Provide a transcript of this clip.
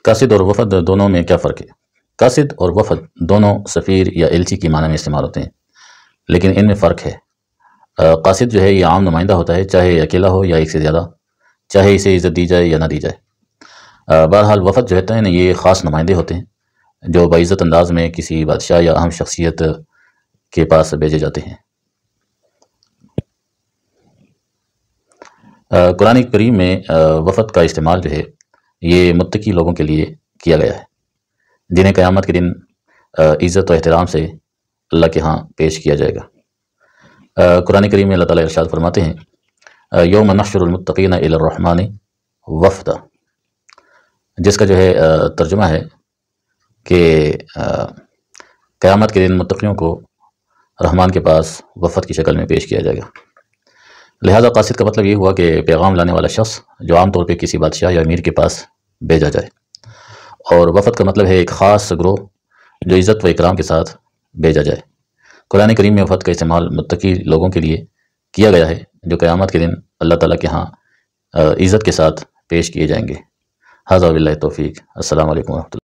قاصد اور وفد دونوں میں کیا فرق ہے؟ قاصد اور وفد دونوں سفیر یا ایلچی کی معنی میں استعمال ہوتے ہیں، لیکن ان میں فرق ہے۔ قاصد جو ہے یہ عام نمائندہ ہوتا ہے، چاہے اکیلا ہو یا ایک سے زیادہ، چاہے اسے عزت دی جائے یا نہ دی جائے۔ بہرحال وفد جو ہوتا ہے نا، یہ خاص نمائندے ہوتے ہیں جو باعزت انداز میں کسی بادشاہ یا اہم شخصیت کے پاس بھیجے جاتے ہیں۔ قرآن کریم میں وفد کا استعمال جو ہے یہ متقی لوگوں کے لیے کیا گیا ہے، جنہیں قیامت کے دن عزت و احترام سے اللہ کے ہاں پیش کیا جائے گا۔ قرآن کریم میں اللہ تعالیٰ ارشاد فرماتے ہیں یوم نحشر المتقین الی الرحمن وفدا، جس کا جو ہے ترجمہ ہے کہ قیامت کے دن متقیوں کو رحمان کے پاس وفد کی شکل میں پیش کیا جائے گا۔ لہذا قاصد کا مطلب یہ ہوا کہ پیغام لانے والا شخص جو عام طور پہ کسی بادشاہ یا امیر کے پاس بھیجا جائے، اور وفد کا مطلب ہے ایک خاص گروہ جو عزت و اکرام کے ساتھ بھیجا جائے۔ قرآن کریم میں وفد کا استعمال متقی لوگوں کے لیے کیا گیا ہے جو قیامت کے دن اللہ تعالیٰ کے ہاں عزت کے ساتھ پیش کیے جائیں گے۔ ھذا وباللہ التوفیق۔ السلام علیکم ورحمۃ اللہ۔